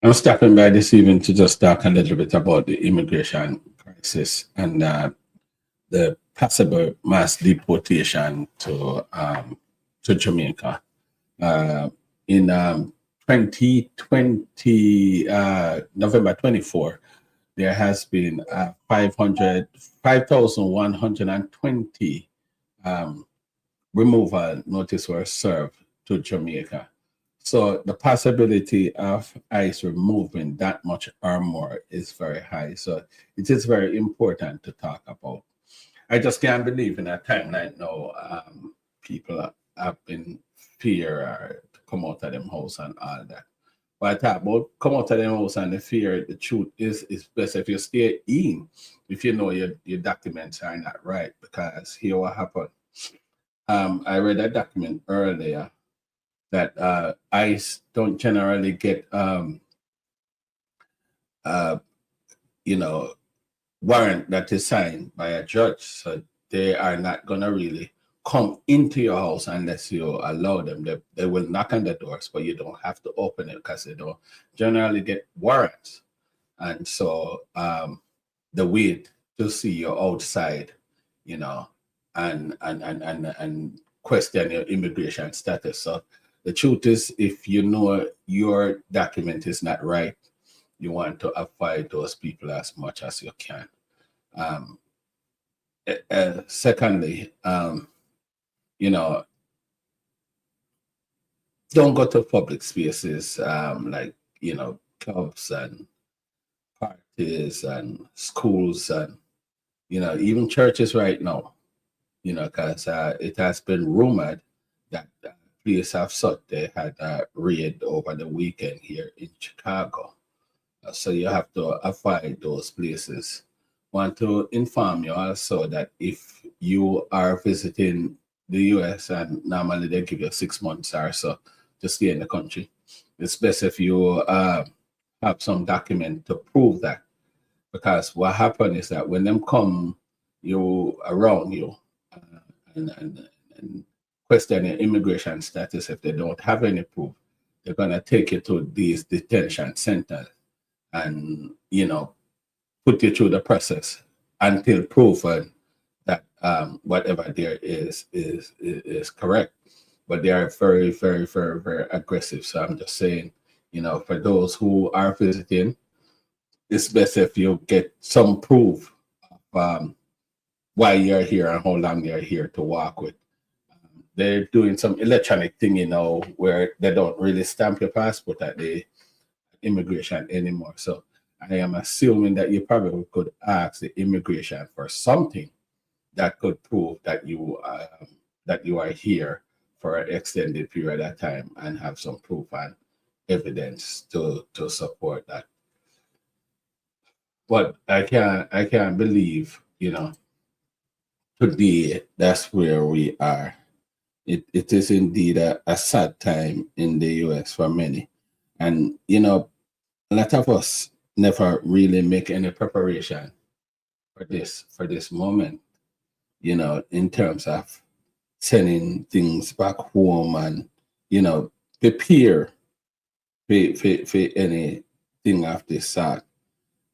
I'm stopping by this evening to just talk a little bit about the immigration crisis and the possible mass deportation to Jamaica. Uh, in 2020, November 24, there has been 5,120 um, removal notice were served to Jamaica. So the possibility of ICE removing that much or more is very high. So it is very important to talk about. I just can't believe in a time like now, people have been fear to come out of them house and all that. But I talk about come out of them house and the fear, the truth is best if you stay in, if you know your documents are not right, because here what happened. I read a document earlier that ICE don't generally get uh, you know warrant that is signed by a judge, so they are not gonna really come into your house unless you allow them. They will knock on the doors, but you don't have to open it because they don't generally get warrants. And so the wait to see you outside, you know, and question your immigration status. So the truth is, if you know your document is not right, you want to avoid those people as much as you can. Um, Secondly, you know, don't go to public spaces like clubs and parties and schools and even churches right now. Because it has been rumored that police have thought they had a raid over the weekend here in Chicago. So you have to avoid those places. Want to inform you also that if you are visiting the US, and normally they give you 6 months or so to stay in the country, it's best if you have some document to prove that. Because what happened is that when them come you around you and question your immigration status, if they don't have any proof, they're gonna take you to these detention centers and put you through the process until proven that whatever there is correct. But they are very, very, very, very aggressive. So I'm just saying, for those who are visiting, it's best if you get some proof of why you're here and how long you're here to walk with. They're doing some electronic thing, where they don't really stamp your passport at the immigration anymore. So I am assuming that you probably could ask the immigration for something that could prove that you are here for an extended period of time and have some proof and evidence to support that. But I can't believe, today that's where we are. It is indeed a sad time in the US for many. And a lot of us never really make any preparation for this moment, in terms of sending things back home and prepare for anything of this sort.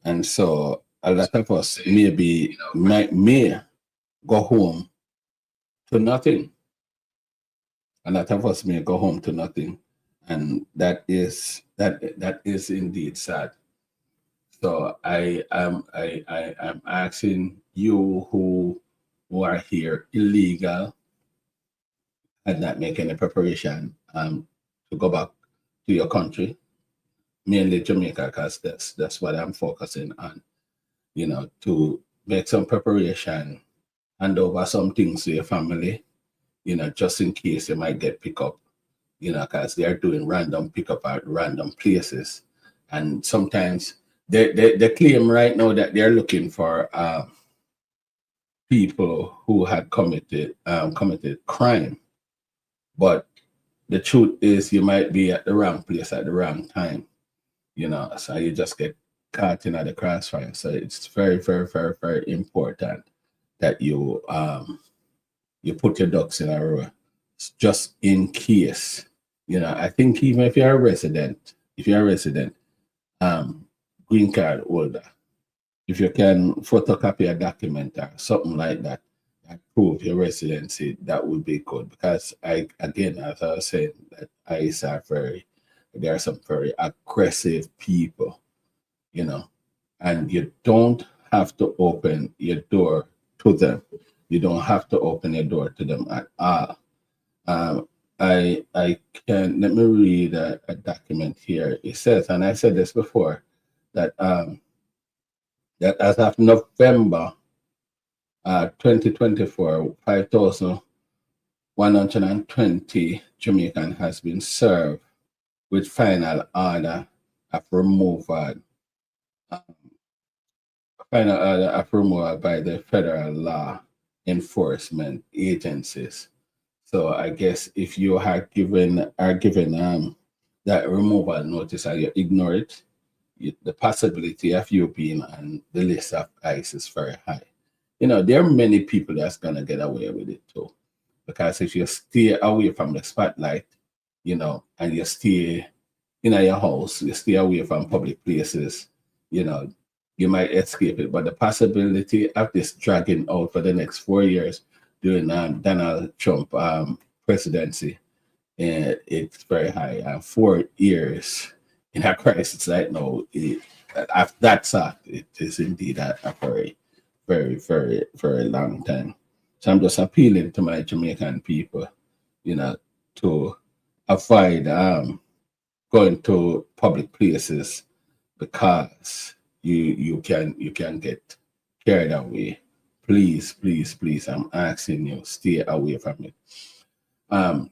And so a lot of us maybe may go home to nothing. A lot of us may go home to nothing, and that is indeed sad. So I am asking you who are here illegal and not make any preparation to go back to your country, mainly Jamaica, because that's what I'm focusing on. To make some preparation, hand over some things to your family, just in case you might get picked up, because they are doing random pickup at random places. And sometimes they claim right now that they're looking for people who had committed crime. But the truth is you might be at the wrong place at the wrong time, so you just get caught in the crossfire. So it's very, very, very, very important that you put your ducks in a row just in case. I think even if you're a resident, green card holder. If you can photocopy a document or something like that, that prove your residency, that would be good. Because again, as I was saying, that ICE are there are some very aggressive people, you know, and you don't have to open your door to them. You don't have to open your door to them at all. Um, I can let me read a document here. It says, and I said this before, that that as of November 2024, 5,120 Jamaican has been served with final order of removal, uh, final order of removal by the federal law enforcement agencies. So I guess if you are given that removal notice and you ignore it, the possibility of you being on the list of ICE is very high. There are many people that's gonna get away with it too. Because if you stay away from the spotlight, and you stay in your house, you stay away from public places, you know, you might escape it. But the possibility of this dragging out for the next 4 years during Donald Trump presidency, it's very high. 4 years in a crisis right now, after that sort, it is indeed a very, very, very, very long time. So I'm just appealing to my Jamaican people, to avoid going to public places because you can get carried away. Please, please, please, I'm asking you, stay away from it. Um,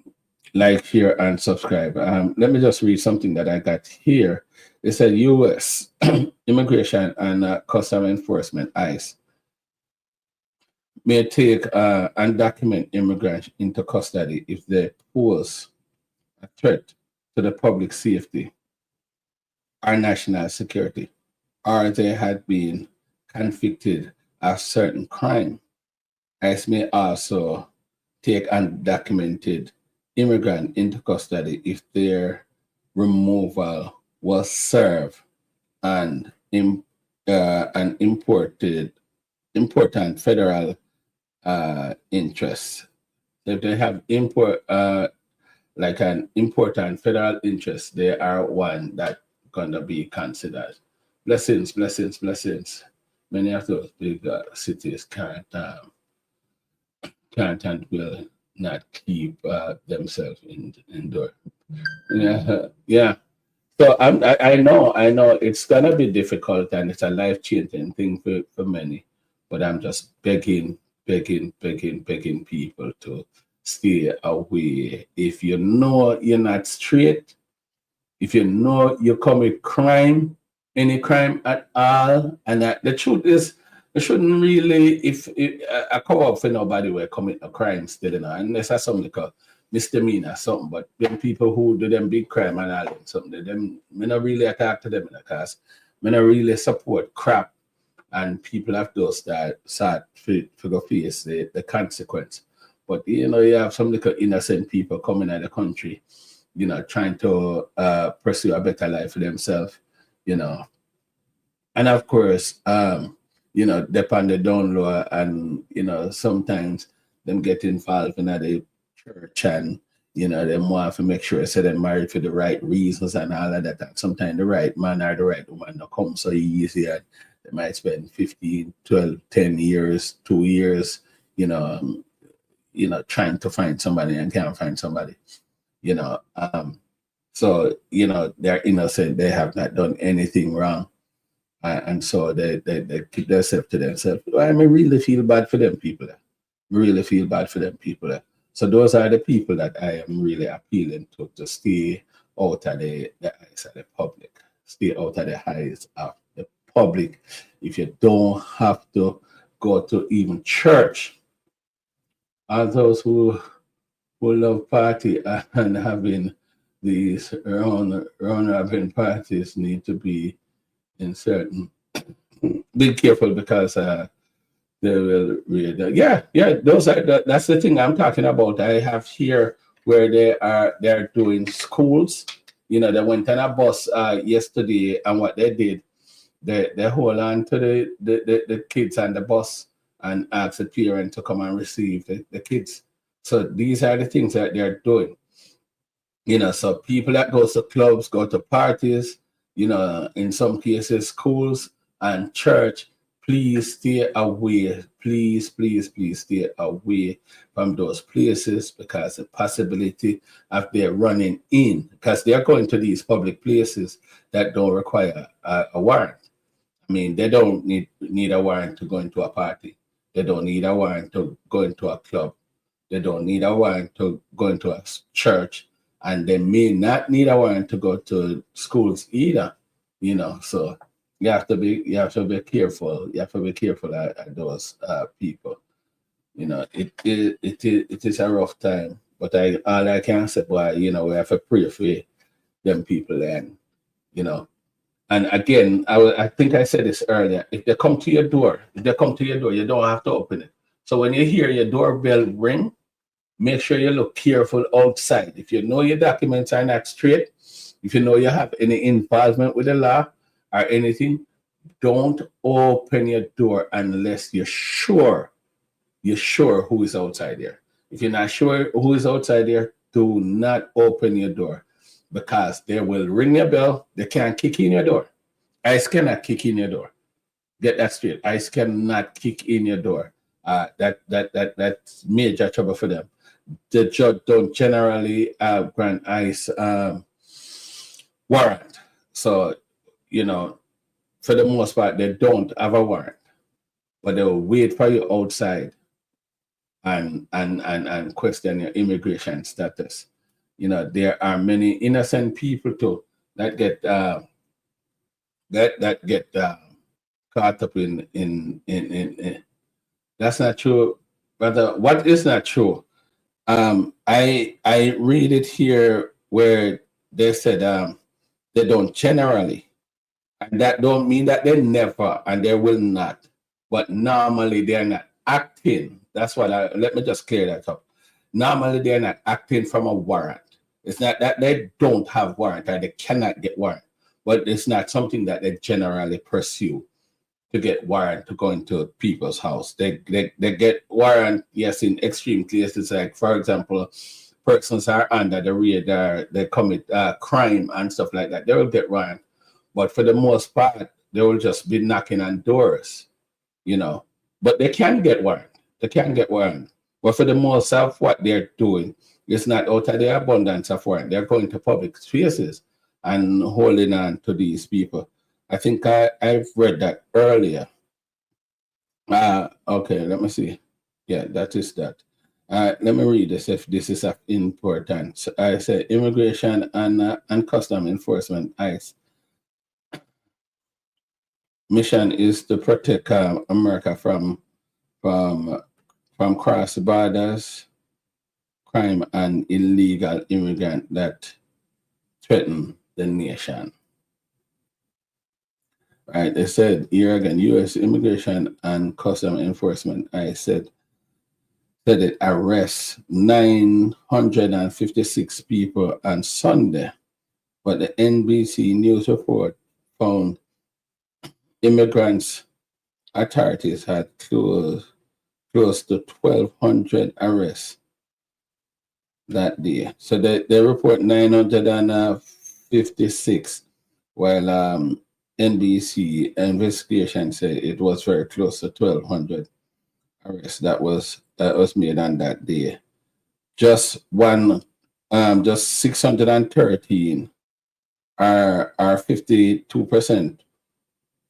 like, share, and subscribe. Let me just read something that I got here. It said U.S. Immigration and Custom Enforcement (ICE) may take undocumented immigrants into custody if they pose a threat to the public safety or national security, or they had been convicted of certain crime. ICE may also take undocumented immigrant into custody if their removal was served and an important federal interest. If they have like an important federal interest, they are one that gonna be considered. Blessings, blessings, blessings. Many of those big cities can't and will not keep themselves indoor. Yeah, yeah. So I know it's gonna be difficult and it's a life changing thing for many, but I'm just begging, begging, begging, begging people to stay away. If you know you're not straight, if you know you commit crime, any crime at all, and that the truth is, you shouldn't really, if I cover up for nobody will commit a crime still, unless that's something called misdemeanor or something. But them people who do them big crime and all them something, them me not really attack to them because me not really support crap, and people have to start to go face the consequence. But you have some little innocent people coming out of the country, trying to pursue a better life for themselves, you know. And of course, depend the down low, and sometimes them get involved in the church, and them want to make sure so they're married for the right reasons and all of that. And sometimes the right man or the right woman not come so easy, and they might spend 15, 12, 10 years, 2 years, trying to find somebody and can't find somebody, you know. So, they're innocent, they have not done anything wrong. And so they keep themselves to themselves. I really feel bad for them people. Really feel bad for them people. So those are the people that I am really appealing to stay out of the eyes of the public. Stay out of the eyes of the public. If you don't have to go to even church, all those who love party and having these round robin parties need to be in certain. Be careful because they will read. Yeah. That's the thing I'm talking about. I have here where they're doing schools, You know, they went on a bus yesterday, and what they did, they hold on to the kids on the bus and ask the parent to come and receive the kids. So these are the things that they're doing. You know, so people that goes to clubs, go to parties, you know, in some cases schools and church, please stay away. Please, please, please stay away from those places, because the possibility of they're running in, because they're going to these public places that don't require a warrant. I mean, they don't need a warrant to go into a party. They don't need a warrant to go into a club. They don't need a warrant to go into a church, and they may not need a warrant to go to schools either. You know, so you have to be careful. You have to be careful at those people. You know, it is a rough time, but all I can say, boy, you know, we have to pray for them people, and you know. And again, I think I said this earlier. If they come to your door, you don't have to open it. So when you hear your doorbell ring, make sure you look careful outside. If you know your documents are not straight, if you know you have any involvement with the law or anything, don't open your door unless you're sure who is outside there. If you're not sure who is outside there, do not open your door, because they will ring your bell. They can't kick in your door. ICE cannot kick in your door. Get that straight. ICE cannot kick in your door. That's major trouble for them. The judge don't generally grant ICE warrant. So, you know, for the most part, they don't have a warrant, but they will wait for you outside and question your immigration status. You know, there are many innocent people too that get caught up in. That's not true, brother. What is not true? I read it here where they said they don't generally, and that don't mean that they never and they will not, but normally they're not acting. That's what let me just clear that up. Normally they're not acting from a warrant. It's not that they don't have warrant or they cannot get warrant, but it's not something that they generally pursue to get warrant to go into people's house. They get warrant, yes, in extreme cases, like for example, persons are under the radar, they commit crime and stuff like that. They will get warrant, but for the most part, they will just be knocking on doors, you know. But they can get warrant. They can get warrant. But for the most of what they're doing, it's not out of the abundance of warrant. They're going to public spaces and holding on to these people. I think I've read that earlier. Okay, let me see. Yeah, that is that. Let me read this if this is of importance. I said immigration and custom enforcement ICE mission is to protect America from cross borders crime and illegal immigrant that threaten the nation. Right, they said here again, U.S. Immigration and Custom Enforcement, I said it arrests 956 people on Sunday, but the NBC News report found immigrants authorities had close to 1,200 arrests that day. So they report 956, while NBC investigation said it was very close to 1,200 arrests that was made on that day. Just 613 are 52%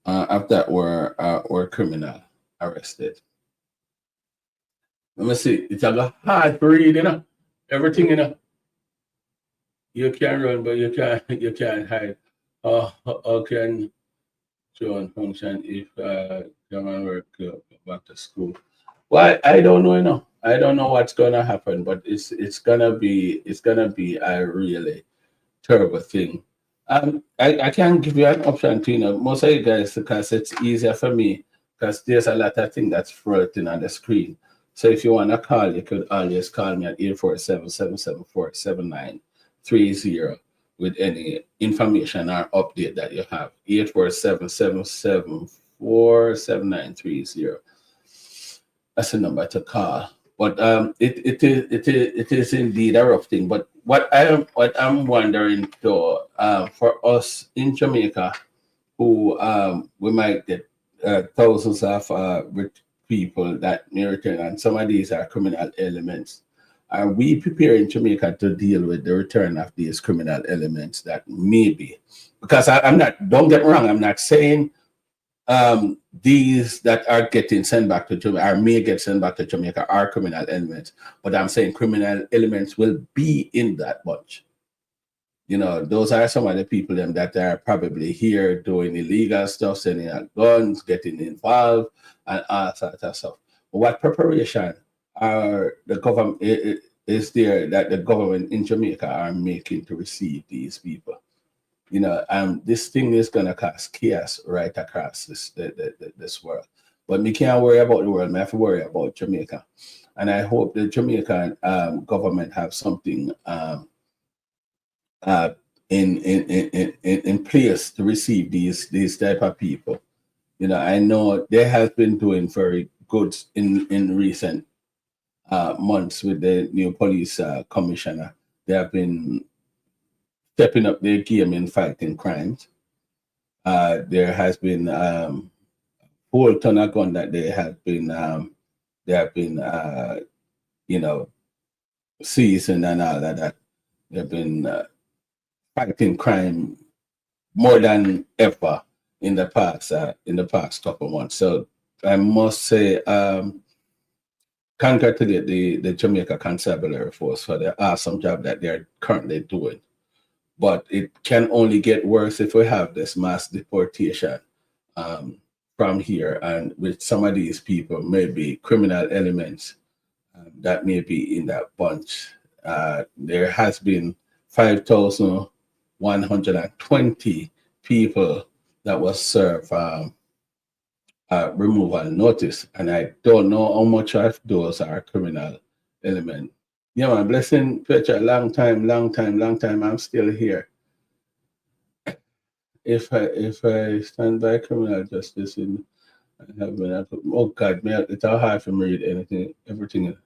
of that were criminal arrested. Let me see. It's a hard to read, you know. Everything, you know. You can run, but you can't hide. How can children function if German work back to school? Well, I don't know, you know. I don't know what's gonna happen, but it's gonna be a really terrible thing. I can give you an option to, you know, most of you guys, because it's easier for me, because there's a lot of things that's floating on the screen. So if you want to call, you could always call me at 847-774-7930. with any information or update that you have. 847-774-7930. That's the number to call. But it is indeed a rough thing. But what I'm wondering though, for us in Jamaica, who we might get thousands of people that may return, and some of these are criminal elements. Are we preparing Jamaica to deal with the return of these criminal elements that may be? Because I'm not, don't get me wrong, I'm not saying these that are getting sent back to Jamaica or may get sent back to Jamaica are criminal elements, but I'm saying criminal elements will be in that bunch. Those are some of the people them that are probably here doing illegal stuff, sending out guns, getting involved, and all sorts of stuff. What preparation are the government is there that the government in Jamaica are making to receive these people? This thing is gonna cause chaos right across this world. But me can't worry about the world. I have to worry about Jamaica, and I hope the Jamaican government have something uh, in place to receive these type of people. I know they have been doing very good in recent months with the new police commissioner. They have been stepping up their game in fighting crimes. There has been whole ton of gun that they have been you know seizing and all of that. They've been fighting crime more than ever in the past couple of months. So I must say, congratulate the Jamaica Constabulary Force for the awesome job that they're currently doing. But it can only get worse if we have this mass deportation from here, and with some of these people, maybe criminal elements that may be in that bunch. There has been 5,120 people that was served removal notice, and I don't know how much of those are criminal element. Yeah, man, blessing Petra, long time, long time, long time. I'm still here. If I stand by criminal justice in I have been, oh God, man, it's hard for me to read everything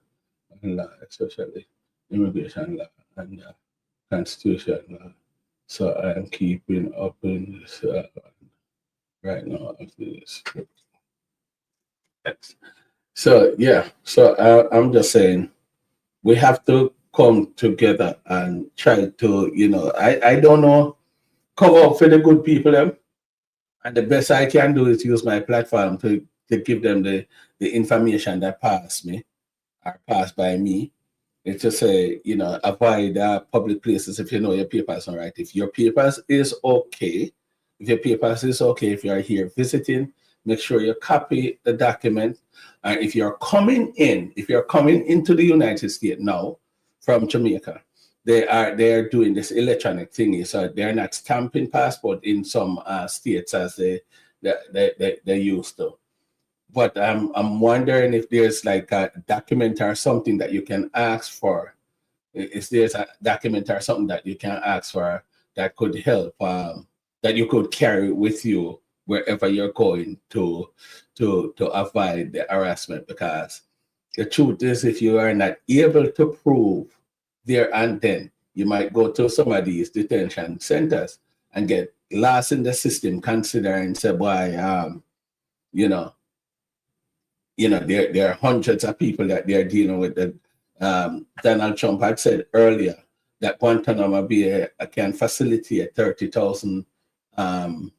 in law, especially immigration law and constitution law. So I am keeping up in this right now after this. So yeah, so I'm just saying we have to come together and try to, I don't know, cover up for the good people them. And the best I can do is use my platform to give them the information that passed me or passed by me. It's to say, avoid public places if you know your papers are right. If your papers is okay, if you are here visiting, make sure you copy the document. And if you're coming into the United States now from Jamaica, they are doing this electronic thingy, so they're not stamping passport in some states as they used to. But I'm wondering if there's like a document or something that you can ask for. If there's a document or something that you can ask for that could help, that you could carry with you wherever you're going to avoid the harassment. Because the truth is, if you are not able to prove there and then, you might go to some of these detention centers and get lost in the system, considering say, boy, you know, there are hundreds of people that they're dealing with. That Donald Trump had said earlier that Guantanamo Bay can facilitate 30,000 of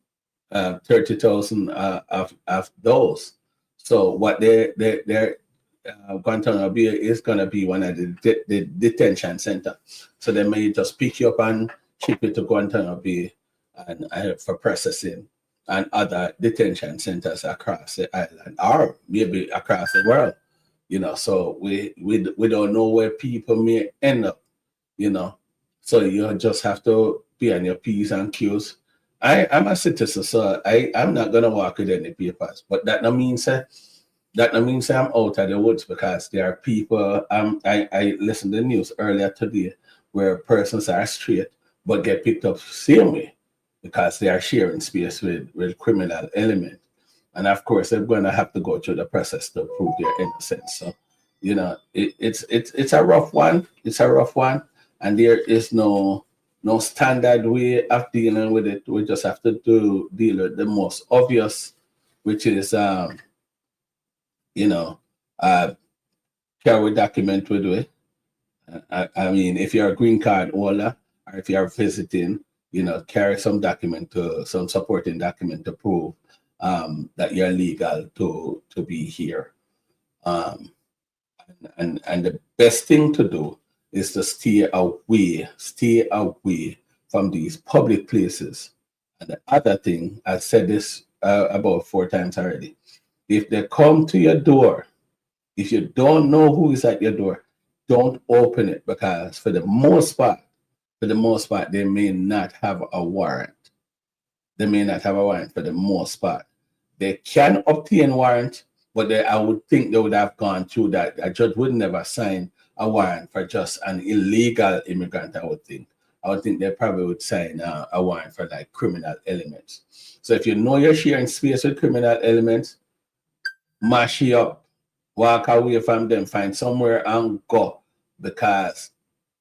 those. So what they're Guantanamo Bay is going to be one of the detention center. So they may just pick you up and ship you to Guantanamo Bay and for processing and other detention centers across the island or maybe across the world. So we don't know where people may end up. So you just have to be on your P's and Q's. I'm a citizen, so I'm not gonna walk with any papers. But that no means I'm out of the woods, because there are people. I listened to the news earlier today where persons are straight, but get picked up same way because they are sharing space with criminal element. And of course, they're going to have to go through the process to prove their innocence. So, it's a rough one. It's a rough one, and there is no standard way of dealing with it. We just have to deal with the most obvious, which is you know, uh, carry document with it. I mean, if you're a green card holder or if you're visiting, carry some document some supporting document to prove that you're legal to be here. And the best thing to do is to stay away from these public places. And the other thing, I said this about 4 times already. If they come to your door, if you don't know who is at your door, don't open it, because for the most part, they may not have a warrant. They may not have a warrant for the most part. They can obtain warrant, but I would think they would have gone through that. A judge would never sign a warrant for just an illegal immigrant, I would think. I would think they probably would sign a warrant for like criminal elements. So if you know you're sharing space with criminal elements, mash it up, walk away from them, find somewhere and go. Because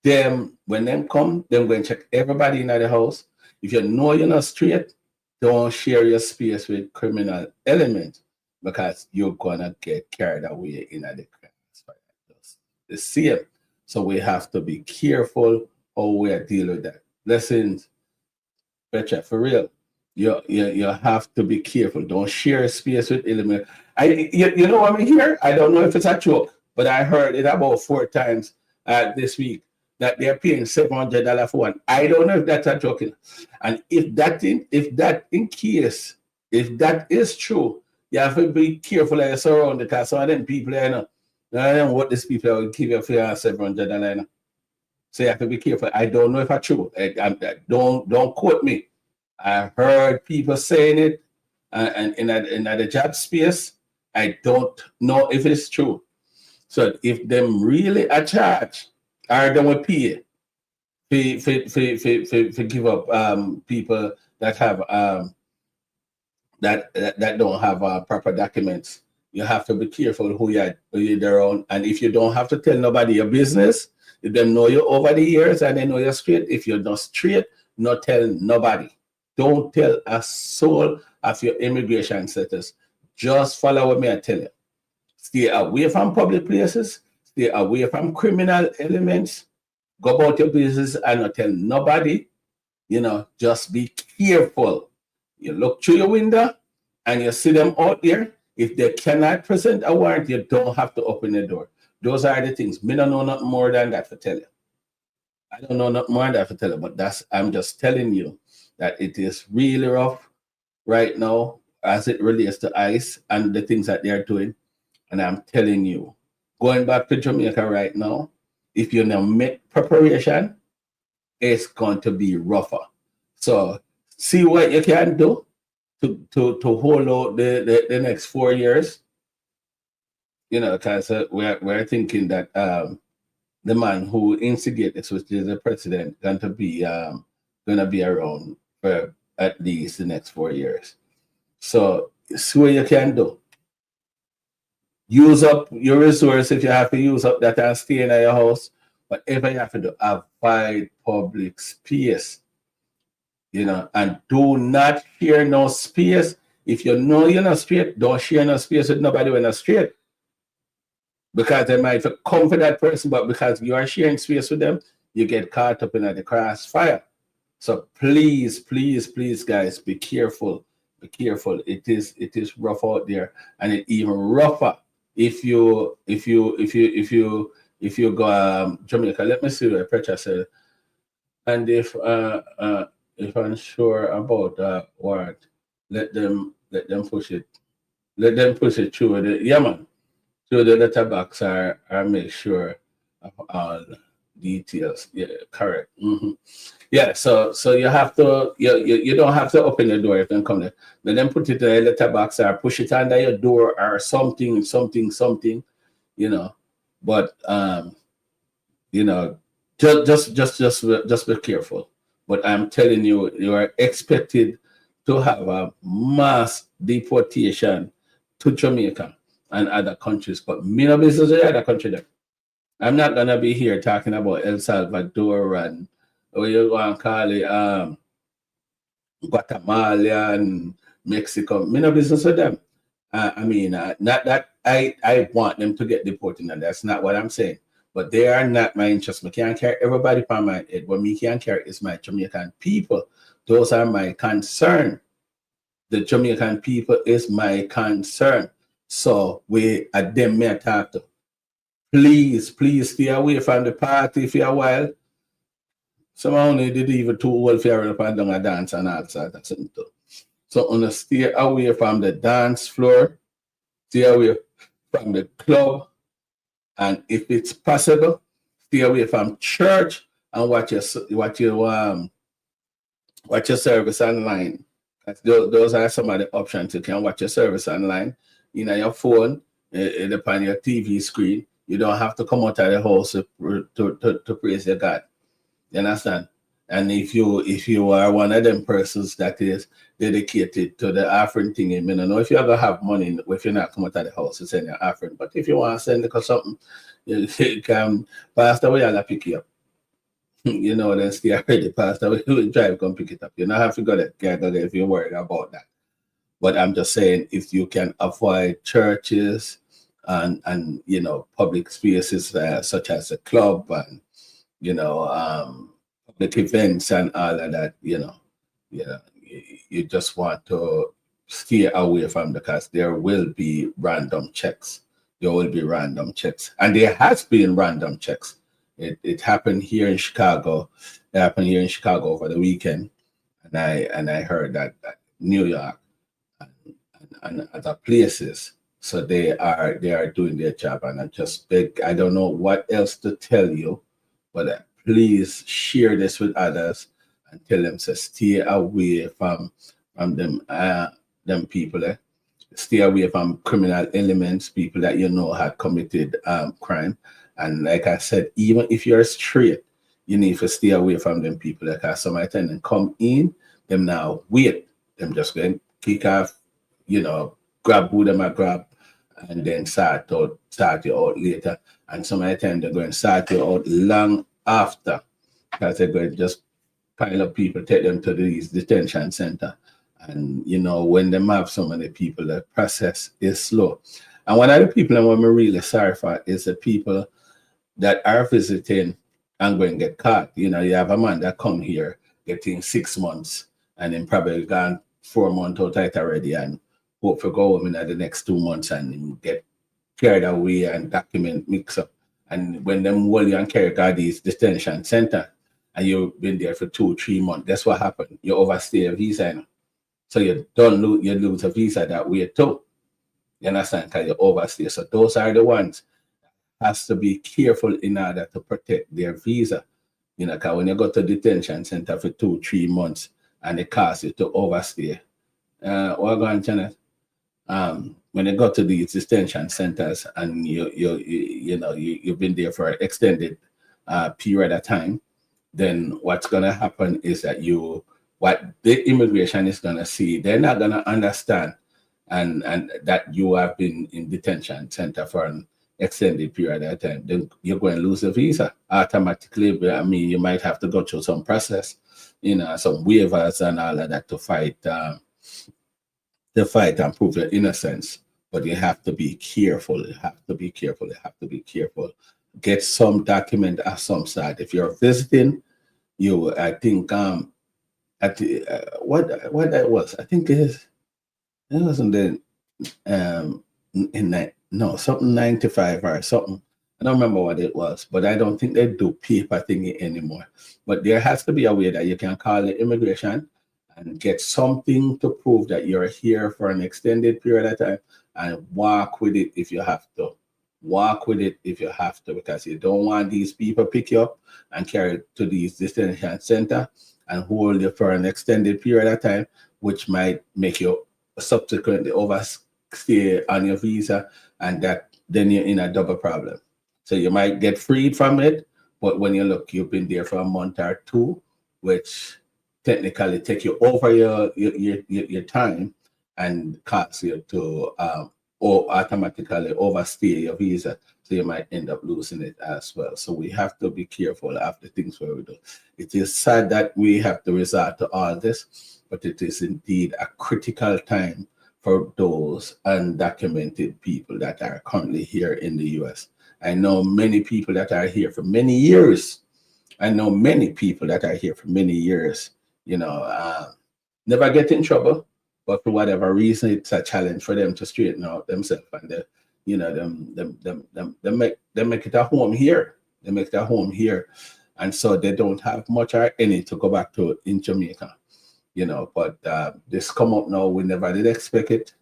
when them come, them going to check everybody in the house. If you know you're not straight, don't share your space with criminal elements, because you're gonna get carried away in the crimes. The same. So we have to be careful how we deal with that. Lessons, Betcha, for real. You have to be careful. Don't share space with elements. You know what I mean here? I don't know if it's a joke, but I heard it about 4 times this week that they're paying $700 for one. I don't know if that's a joke. And if that is true, you have to be careful of your surroundings, because some of them people, what these people will give you for $700. So you have to be careful. I don't know if it's true. Don't quote me. I heard people saying it, and in the job space, I don't know if it's true. So if them really are charged, or them will pay for give up people that have that don't have proper documents, you have to be careful who you're around. And if you don't have to tell nobody your business, if they know you over the years and they know you're straight, if you're not straight, not tell nobody. Don't tell a soul of your immigration status. Just follow what me I tell you. Stay away from public places. Stay away from criminal elements. Go about your business and not tell nobody. Just be careful. You look through your window and you see them out there. If they cannot present a warrant, you don't have to open the door. Those are the things. Me don't know nothing more than that to tell you. I don't know nothing more than that to tell you, but I'm just telling you that it is really rough right now as it relates to ICE and the things that they're doing. And I'm telling you, going back to Jamaica right now, if you now make preparation, it's going to be rougher. So see what you can do to hold out the next 4 years. Because we're thinking that the man who instigated this, which is the president, going to be around for at least the next 4 years. So see what you can do. Use up your resource if you have to use up that and stay in your house. Whatever you have to do, avoid public space. And do not share no space. If you know you're not straight, don't share no space with nobody when you're straight. Because they might come for that person, but because you are sharing space with them, you get caught up in the crossfire. So please, guys, be careful. Be careful. It is rough out there, and it even rougher if you go Jamaica. Let me see what Petra said. And if I'm sure about what, let them push it. Let them push it through the through the letterbox or make sure of all details. Yeah, correct. Mm-hmm. Yeah, so you have to you don't have to open the door if they come there. Let them put it in a letterbox or push it under your door or something. But just be careful. But I'm telling you, you are expected to have a mass deportation to Jamaica and other countries. But me no business with the other country there. I'm not gonna be here talking about El Salvador and what you want to call it, Guatemala and Mexico. Me no business with them. Not that I want them to get deported, and that's not what I'm saying. But they are not my interest. I can't carry everybody for my head. What me can carry is my Jamaican people. Those are my concern. The Jamaican people is my concern. So we at them may talk to. Please, please stay away from the party for a while. Some only did even too old for up and down a dance and all sorts of things too. So on stay away from the dance floor, stay away from the club, and if it's possible, stay away from church and watch your service online. Those are some of the options. You can watch your service online, your phone, upon your TV screen. You don't have to come out of the house to praise your God. You understand? And if you are one of them persons that is dedicated to the offering thing, I don't know if you ever have money, if you're not come out of the house to send your offering. But if you want to send it or something, you can Pastor will pick you up. Then stay already, Pastor will drive, come pick it up. You don't have to go there, can't go there if you're worried about that. But I'm just saying, if you can avoid churches and public spaces such as the club and public events and all of that, you just want to stay away from, because there will be random checks. There will be random checks, and there has been random checks. It happened here in Chicago. It happened here in Chicago over the weekend, and I heard that New York and other places. So they are doing their job, and I just beg. I don't know what else to tell you, but please share this with others and tell them to stay away from them people. Stay away from criminal elements, people that had committed crime. And like I said, even if you're straight, you need to stay away from them people. Because some of them come in, them now wait, them just going to kick off, grab who them a grab, and then start you out later. And some of the time they're going to start you out long after, because they're going to just pile up people, take them to these detention center. And when they have so many people, the process is slow. And one of the people I'm really sorry for is the people that are visiting and going to get caught. You have a man that come here getting 6 months and then probably gone 4 months out it already and hope for go home in the next 2 months and get carried away and document mix up. And when them hold you and carry to these detention center and you've been there for 2-3 months, that's what happened. You overstay a visa. So you lose a visa that way too. You understand? Because you overstay. So those are the ones has to be careful in order to protect their visa. Because when you go to detention center for 2-3 months and it costs you to overstay. What going, Janet? When you go to these detention centers and you've been there for an extended period of time, then what's gonna happen is that what the immigration is gonna see, they're not gonna understand and that you have been in detention center for an extended period of time. Then you're going to lose a visa automatically. But you might have to go through some process, some waivers and all of that to fight and prove your innocence. But you have to be careful. You have to be careful. You have to be careful. Get some document of some sort. If you're visiting, I think what that was, I think it wasn't something 95 or something. I don't remember what it was, but I don't think they do paper thingy anymore. But there has to be a way that you can call the immigration and get something to prove that you're here for an extended period of time and walk with it if you have to. Walk with it if you have to, because you don't want these people pick you up and carry you to these detention center and hold you for an extended period of time, which might make you subsequently overstay on your visa, and that then you're in a double problem. So you might get freed from it, but when you look, you've been there for a month or two, which technically take you over your time and cause you to or automatically overstay your visa. So you might end up losing it as well. So we have to be careful after things where we do. It is sad that we have to resort to all this, but it is indeed a critical time for those undocumented people that are currently here in the US. I know many people that are here for many years. I know many people that are here for many years, never get in trouble, but for whatever reason, it's a challenge for them to straighten out themselves, and they make it a home here. They make it a home here, and so they don't have much or any to go back to in Jamaica, But this come up now, we never did expect it,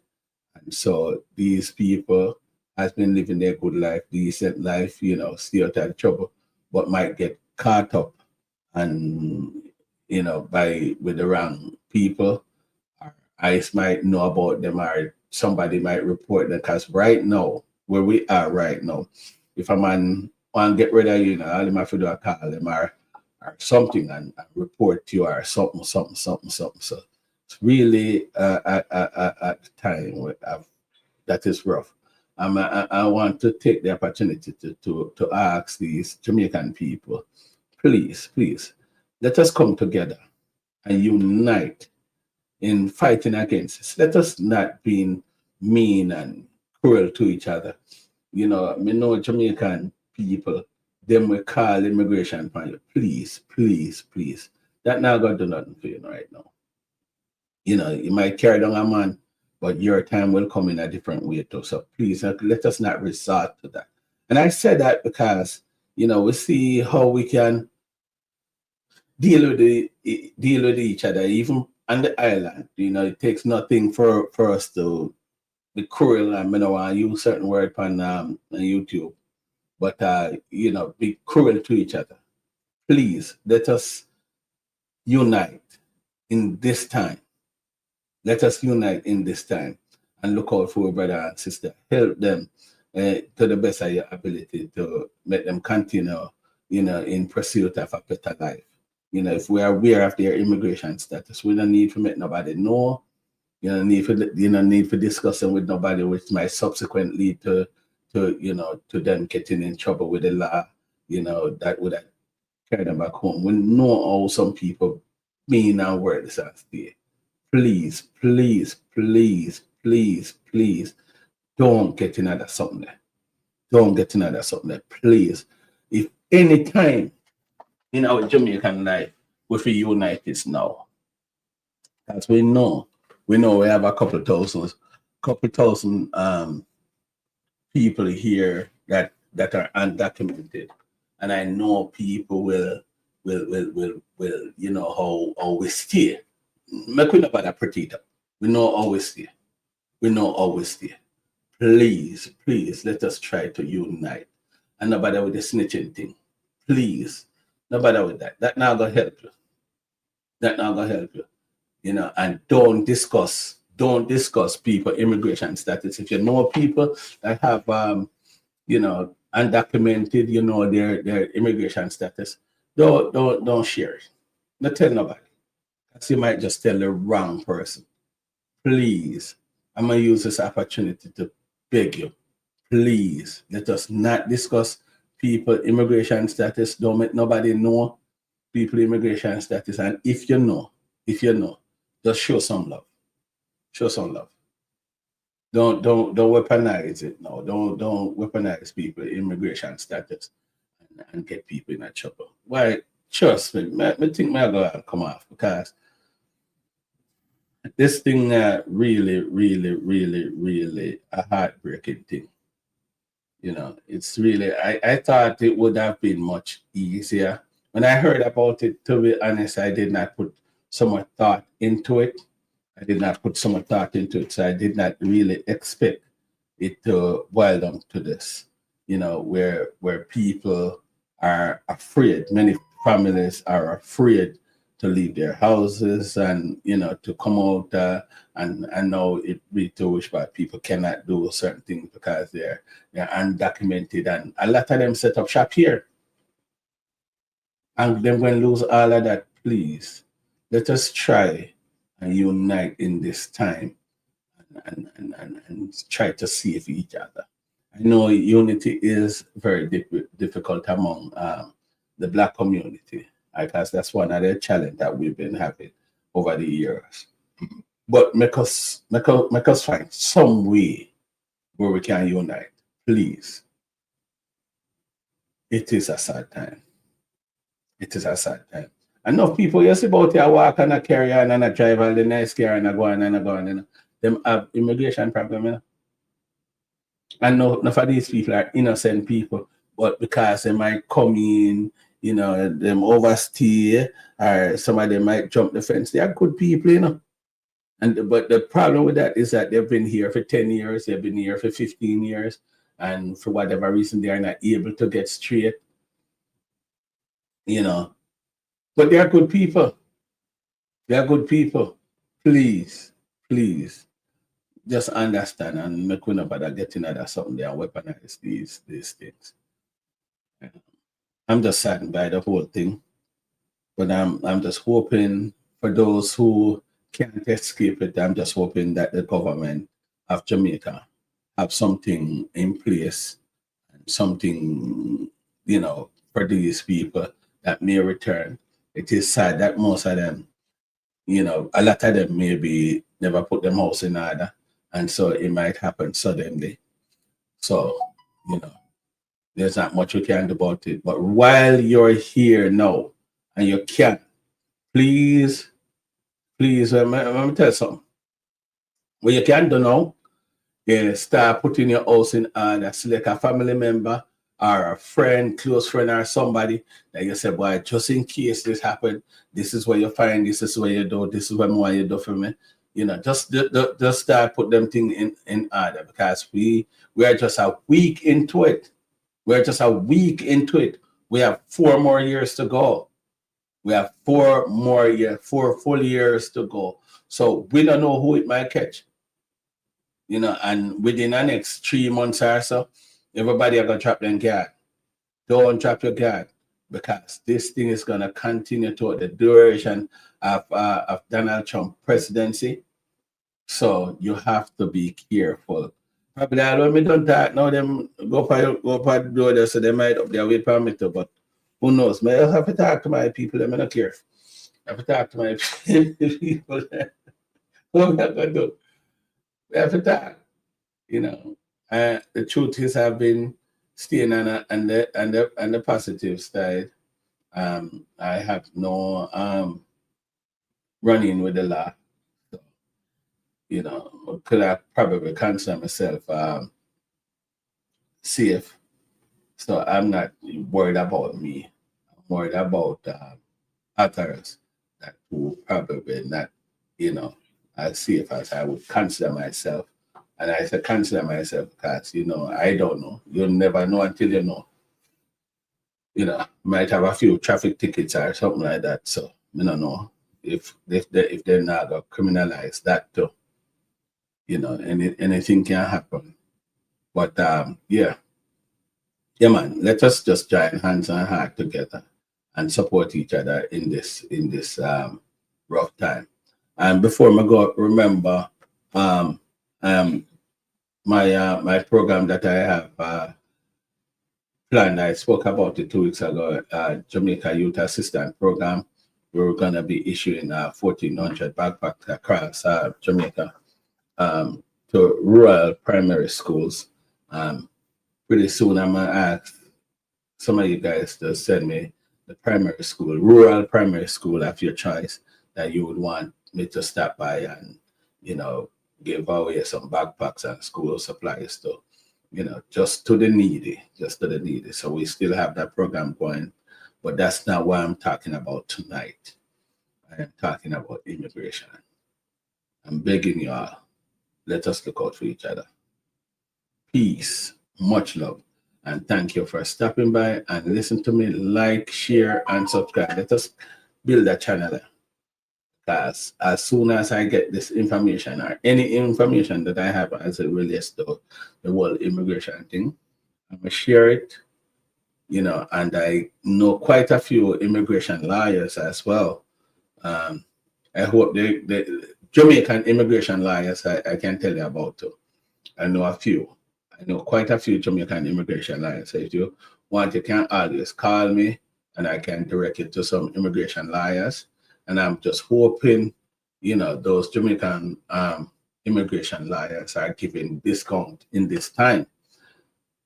and so these people has been living their good life, decent life, stay out of trouble, but might get caught up and by with the wrong people. ICE might know about them, or somebody might report them. Because right now, where we are right now, if a man want to get rid of you, all him have to do a call them or something and report you or something. So it's really a time that is rough. I want to take the opportunity to ask these Jamaican people, please, let us come together and unite in fighting against this. Let us not be mean and cruel to each other. Me know Jamaican people, them will call immigration for you. Please. That not gonna do nothing for you right now. You might carry down a man, but your time will come in a different way too. So please let us not resort to that. And I said that because we see how we can deal with each other, even on the island. It takes nothing for us to be cruel, and I don't want to use certain word on YouTube, but be cruel to each other. Please let us unite in this time. Let us unite in this time and look out for our brother and sister. Help them to the best of your ability to make them continue, in pursuit of a better life. If we are aware of their immigration status, we don't need to make nobody know. You don't need for discussing with nobody, which might subsequently lead to them getting in trouble with the law. That would have carried them back home. We know how some people mean and words are there. Please, don't get another something there. Don't get another something there, please. If any time in our Jamaican life, we feel united now. As we know we have a couple thousand people here that are undocumented, and I know people will how we stay. Make we know about that pretty. We know always stay. Please, let us try to unite. And nobody with the snitching thing. Please. Nobody with that. That not gonna help you. And don't discuss people immigration status. If you know people that have undocumented, their immigration status, don't share it. Don't tell nobody. Because you might just tell the wrong person. Please, I'm gonna use this opportunity to beg you. Please, let us not discuss people immigration status. Don't make nobody know people immigration status. And if you know, just show some love. Don't weaponize it. No, don't weaponize people immigration status and get people in trouble. Why? Trust me, I think my go come off, because this thing really a heartbreaking thing. It's really, I thought it would have been much easier. When I heard about it, to be honest, I did not put so much thought into it. So I did not really expect it to boil down to this, where people are afraid. Many families are afraid to leave their houses and to come out, and know it really too wish, but people cannot do certain things because they're undocumented, and a lot of them set up shop here, and they're going to lose all of that. please, let us try and unite in this time and try to save each other. I know unity is very difficult among the Black community, because that's one of the challenge that we've been having over the years. But make us find some way where we can unite, please. It is a sad time. It is a sad time. Enough people you see about here walk and a carry on and a drive all the nice car and a go on and a go on. You know. Them have immigration problem, you know. And no, enough of these people are innocent people, but because they might come in, you know, them overstay, or some of them might jump the fence. They are good people, you know. And but the problem with that is that they've been here for 10 years, they've been here for 15 years, and for whatever reason they are not able to get straight, you know. But they are good people. They are good people. Please, please, just understand and make we know about getting at something there and weaponize these things. I'm just saddened by the whole thing, but I'm just hoping for those who can't escape it. I'm just hoping that the government of Jamaica have something in place, something, you know, for these people that may return. It is sad that most of them, you know, a lot of them maybe never put them house in order, and so it might happen suddenly. So, you know, there's not much you can do about it. But while you're here now and you can, please, please, let me tell you something. What you can do now is start putting your house in order, select a family member or a friend, close friend, or somebody that you say, boy, just in case this happened, this is where you find, this is where you do, this is what more you do for me. You know, just start put them things in order, because we are just a week into it. We're just a week into it. We have 4 more years to go. We have 4 full years to go. So we don't know who it might catch. You know, and within the next 3 months or so, everybody are gonna drop their guard. Don't drop your guard, because this thing is gonna continue toward the duration of Donald Trump presidency. So you have to be careful. Probably when we don't talk now, them go for the door there, so they might up there wait for me to, but who knows? May I have to talk to my people, them I don't care. I have to talk to my people. What we are gonna do? We have to talk, you know. The truth is I've been staying on the positive side. I have no running with the law. So, you know, could I probably consider myself safe. So I'm not worried about me. I'm worried about others that who probably not, you know, as safe as I would consider myself. And I say consider myself because, you know, I don't know. You'll never know until you know. You know, might have a few traffic tickets or something like that. So I don't know if they're not gonna criminalize that too. You know, anything can happen. But yeah, man, let us just join hands and heart together and support each other in this rough time. And before I go, remember um, um, my program that I have planned. I spoke about it 2 weeks ago. Jamaica Youth Assistant Program. We're going to be issuing 1,400 backpacks across Jamaica to rural primary schools. Pretty soon, I'm gonna ask some of you guys to send me the primary school, rural primary school of your choice that you would want me to stop by and, you know, give away some backpacks and school supplies to, you know, just to the needy, just to the needy. So we still have that program going, but that's not what I'm talking about tonight. I am talking about immigration. I'm begging y'all, let us look out for each other. Peace, much love, and thank you for stopping by and listen to me. Like, share, and subscribe. Let us build a channel, because as soon as I get this information or any information that I have as it relates to the whole immigration thing, I'm gonna share it, you know, and I know quite a few immigration lawyers as well I hope the Jamaican immigration lawyers I can tell you about too. I know a few. I know quite a few Jamaican immigration lawyers. So if you want, you can always call me and I can direct you to some immigration lawyers. And I'm just hoping, those Jamaican immigration lawyers are giving discount in this time,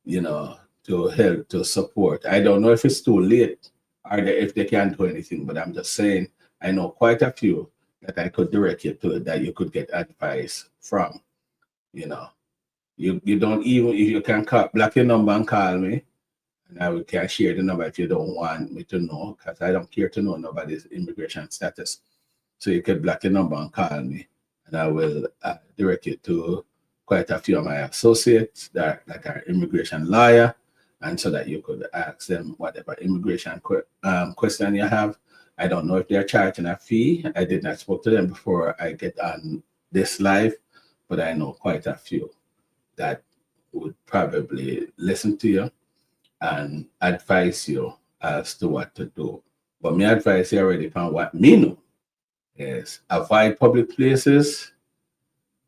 to help, to support. I don't know if it's too late or if they can't do anything, but I'm just saying I know quite a few that I could direct you to that you could get advice from, you know. You don't even, if you can block your number and call me, and I can share the number if you don't want me to know, because I don't care to know nobody's immigration status. So you could block your number and call me, and I will direct you to quite a few of my associates that are immigration lawyer, and so that you could ask them whatever immigration question you have. I don't know if they're charging a fee. I did not spoke to them before I get on this live, but I know quite a few that would probably listen to you and advise you as to what to do. But my advice you already found what me know is avoid public places,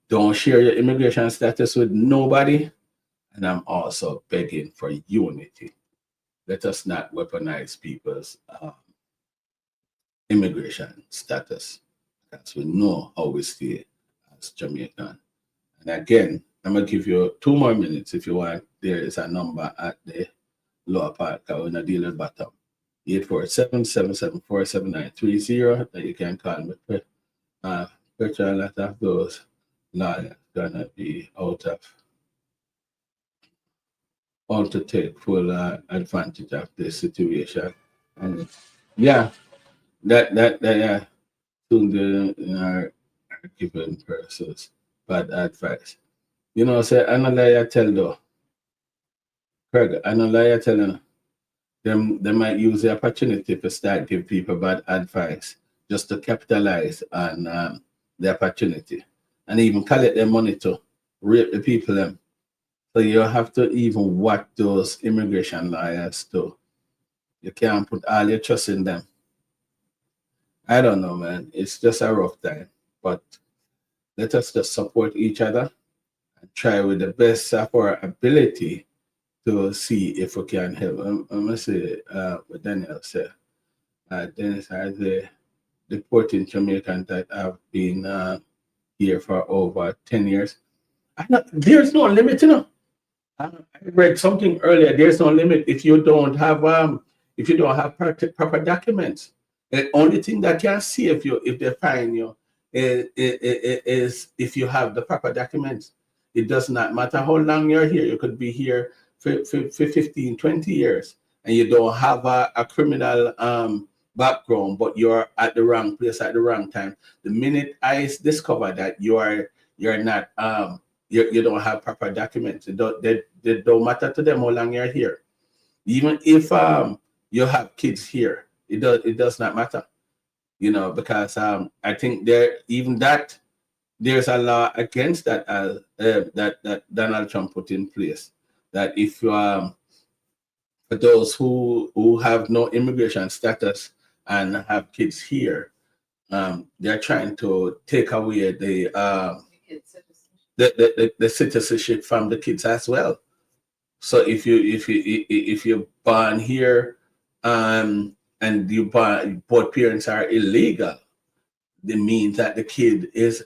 don't share your immigration status with nobody, and I'm also begging for unity. Let us not weaponize people's immigration status, because we know how we stay as Jamaican. And again, I'm gonna give you 2 more minutes if you want. There is a number at the lower part that we're not dealing with bottom. 847-774-7930 that you can call me. Virtual a lot of those lawyers gonna be out to take full advantage of this situation. And yeah, that yeah, soon the are giving persons bad advice. Say I no lie tell though. Craig, I no lie tell you. They might use the opportunity to start give people bad advice just to capitalize on the opportunity and even collect their money to rape the people them. So you have to even watch those immigration lawyers too. You can't put all your trust in them. I don't know, man. It's just a rough time, but let us just support each other and try with the best of our ability to see if we can help. I'm gonna say what Daniel said. Dennis has a deporting Jamaicans that have been here for over 10 years. There's no limit, I read something earlier. There's no limit if you don't have proper documents. The only thing that can see if they find you is if you have the proper documents. It does not matter how long you're here. You could be here for 15, 20 years and you don't have a criminal background, but you're at the wrong place at the wrong time. The minute ICE discover that you're not you don't have proper documents, they don't matter to them how long you're here. Even if you have kids here, it does not matter, because I think there's a law against that that Donald Trump put in place, that if for those who have no immigration status and have kids here, they're trying to take away the citizenship from the kids as well. So if you're born here, and both parents are illegal, it means that the kid is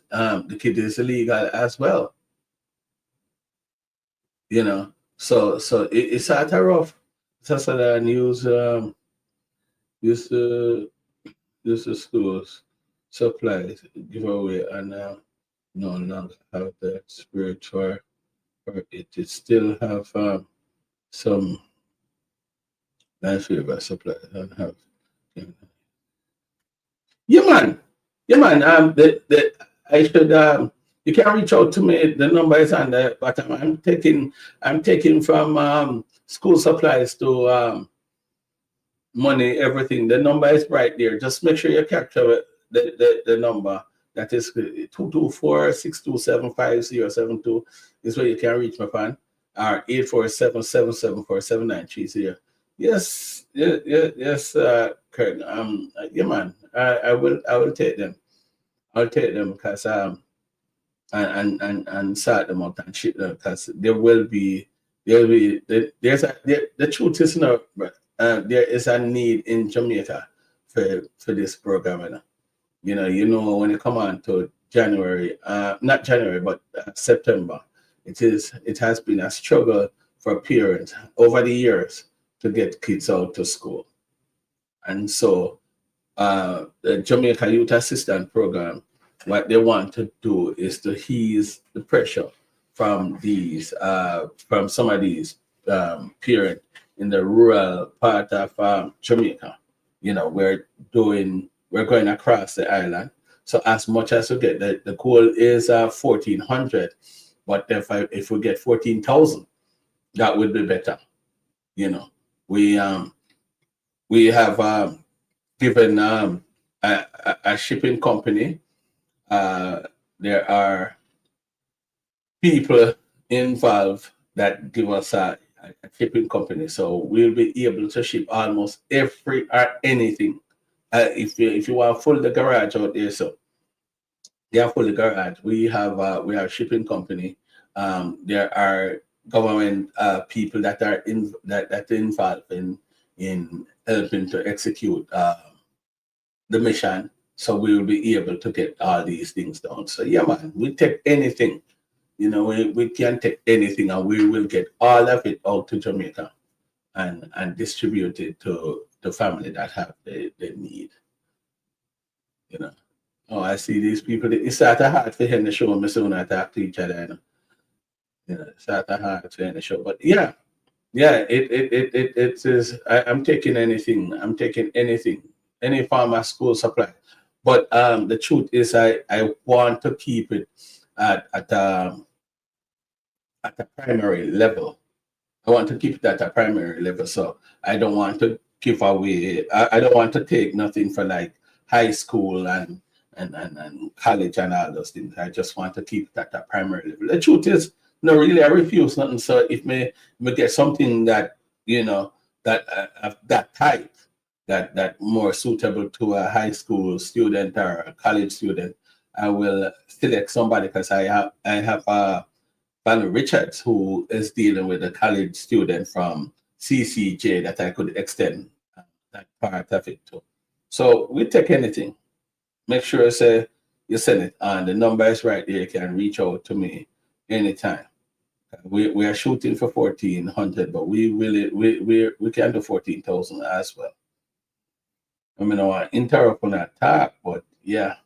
illegal as well. So it's sort of rough. That's what I use the schools supplies giveaway, and no longer have the spirit for it. It still have some nice favor supplies and have. Yeah, man. Yeah, man. I should you can reach out to me. The number is on the bottom. I'm taking from school supplies to money, everything. The number is right there. Just make sure you capture the number. That is 224-627-5072 is where you can reach my fan. Or 847-774-7930 Yes, yes, Kurt. Yeah, man. I will take them. I'll take them because and sort them out and ship them because the truth is no, there is a need in Jamaica for this program. You know when you come on to January, not January but September, it has been a struggle for parents over the years to get kids out to school, and so the Jamaica Youth Assistance Program, what they want to do is to ease the pressure from some of these parents in the rural part of Jamaica. We're going across the island. So as much as we get, the goal is 1,400, but if we get 14,000, that would be better. You know, we um we have given a shipping company. Uh, there are people involved that give us a shipping company, so we'll be able to ship almost every or anything. If you want full the garage out there, so they are full the garage. We have shipping company. There are government people that are that involved in helping to execute the mission, so we will be able to get all these things done. So yeah, man, we take anything. We can take anything, and we will get all of it out to Jamaica and distribute it to the family that have the need. You know. Oh, I see these people. It's at a hard for him to show me soon I talk to each other. It's at a hard for him to show. But yeah, yeah, it is. I'm taking anything. I'm taking anything, any form of school supply. But the truth is, I want to keep it at a primary level. I want to keep it at a primary level. So I don't want to give away. I don't want to take nothing for like high school and college and all those things. I just want to keep it at a primary level. The truth is, no, really, I refuse nothing. So if me get something that that of that type, that more suitable to a high school student or a college student, I will select somebody because I have Van Richards, who is dealing with a college student from CCJ that I could extend that part of it to. So we take anything. Make sure say you send it, and the number is right there. You can reach out to me anytime. We are shooting for 1,400, but we can do 14,000 as well. I mean, I want to interrupt on that talk, but yeah.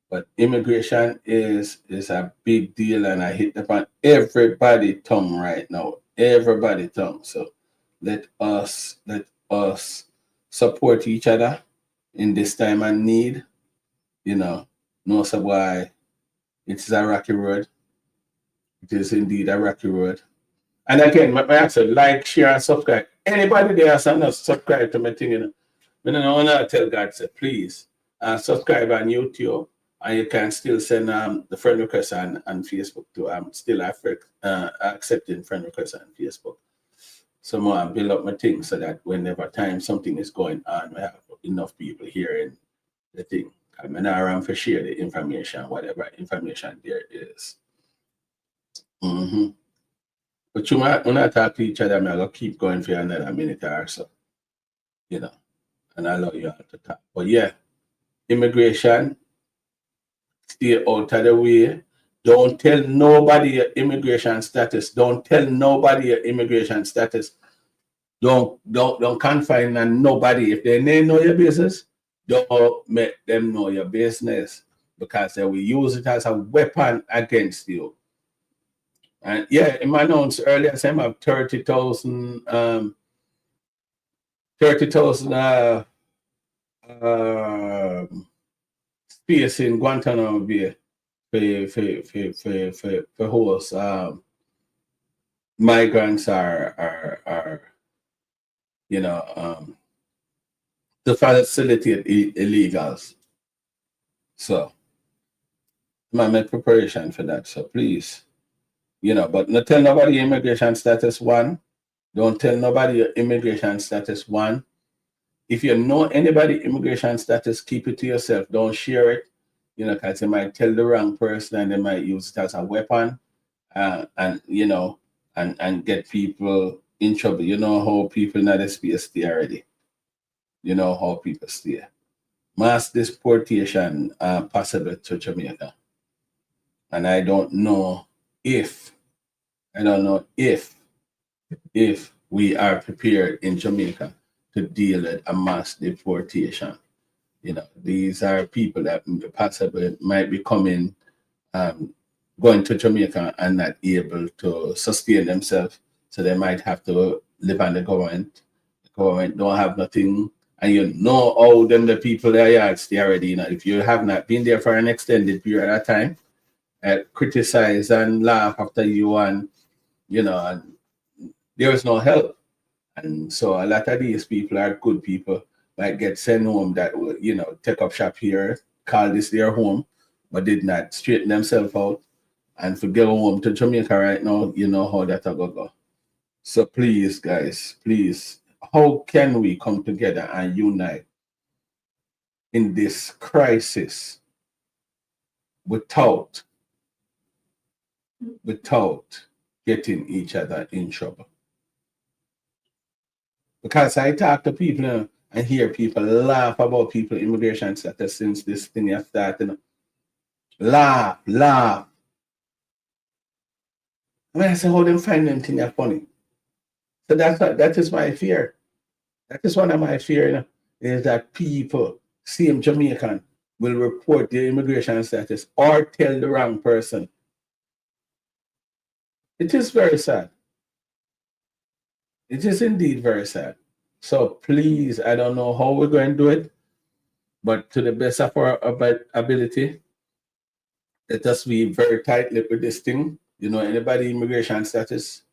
But immigration is a big deal, and I hit upon everybody tongue right now. Everybody tongue. So let us support each other in this time of need. You know, no say why it is a rocky road. It is indeed a rocky road. And again, my answer, like, share, and subscribe. Anybody there has not subscribe to my thing, I don't want to tell God, say, please subscribe on YouTube, and you can still send the friend request on Facebook too. I'm still accepting friend requests on Facebook. So more build up my thing so that whenever time something is going on, we have enough people hearing the thing. I'm not around for share the information, whatever information there is. Mm-hmm. But when I talk to each other, I'm going to keep going for another minute or so, you know, and I allow you all to talk. But yeah, immigration, stay out of the way. Don't tell nobody your immigration status. Don't tell nobody your immigration status. Don't confine on nobody. If they know your business, don't make them know your business because they will use it as a weapon against you. And yeah, in my notes earlier, I said I have 30,000 30,000 space in Guantanamo Bay for host migrants are to facilitate illegals. So I make preparation for that. So please, but not tell nobody immigration status one. Don't tell nobody your immigration status. One, if you know anybody immigration status, keep it to yourself. Don't share it, because you might tell the wrong person and they might use it as a weapon, and and get people in trouble. You know how people in the space stay already. You know how people stay. Mass deportation possible to Jamaica, and I don't know if if we are prepared in Jamaica to deal with a mass deportation. These are people that possibly might be coming, um, going to Jamaica and not able to sustain themselves. So they might have to live on the government. The government don't have nothing. And how them the people there are stay already. If you have not been there for an extended period of time, criticize and laugh after you, and and there is no help. And so a lot of these people are good people, might get sent home that will, take up shop here, call this their home, but did not straighten themselves out. And for go home to Jamaica right now, you know how that will go. So please, guys, please, how can we come together and unite in this crisis without getting each other in trouble? Because I talk to people and hear people laugh about people immigration status since this thing has started. Laugh. I mean, I say, how them find them thing funny? So that is my fear. That is one of my fear, is that people, same Jamaican, will report their immigration status or tell the wrong person. It is very sad. It is indeed very sad. So please, I don't know how we're going to do it, but to the best of our ability, let us be very tight-lipped with this thing. Anybody immigration status,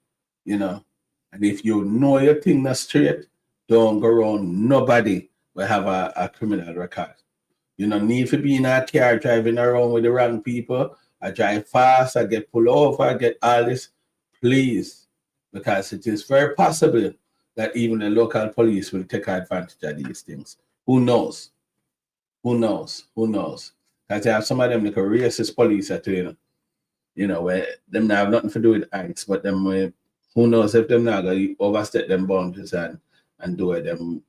and if you know your thing not straight, don't go around nobody will have a criminal record. You don't need to be in a car driving around with the wrong people. I drive fast, I get pulled over, I get all this. Please, because it is very possible that even the local police will take advantage of these things. Who knows? Because you have some of them like a racist police at where them not have nothing to do with acts, but them who knows if them not gonna overstep them boundaries and do it them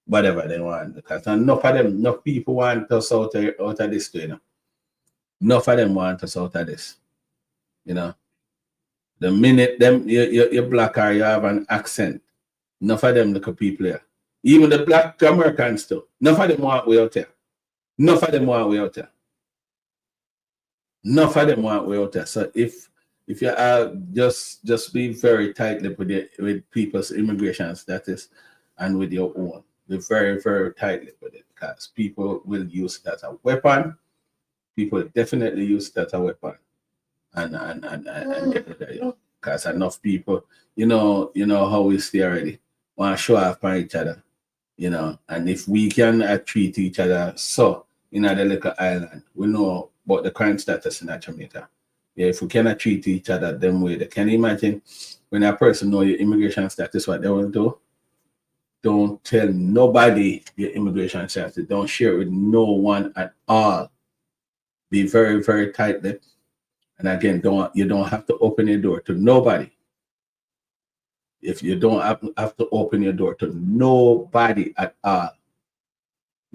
whatever they want. Because enough people want us out of this, Enough of them want us out of this. The minute them you're black or you have an accent, enough of them look at people here. Even the black Americans too. Enough of them want way out there. Enough of them want way out there. Enough of them want way out there. So if you are just be very tight-lipped with people's immigration status and with your own. Be very, very tight-lipped with it, because people will use it as a weapon. People definitely use it as a weapon. And get rid of you. Because enough people, you know how we stay already. Want to show off on each other. And if we can treat each other so in a little island, we know about the crime status in Jamaica. Yeah, if we cannot treat each other them way, can you imagine when a person know your immigration status, what they will do? Don't tell nobody your immigration status. Don't share it with no one at all. Be very, very tight-lipped. And again, you don't have to open your door to nobody. If you don't have to open your door to nobody at all.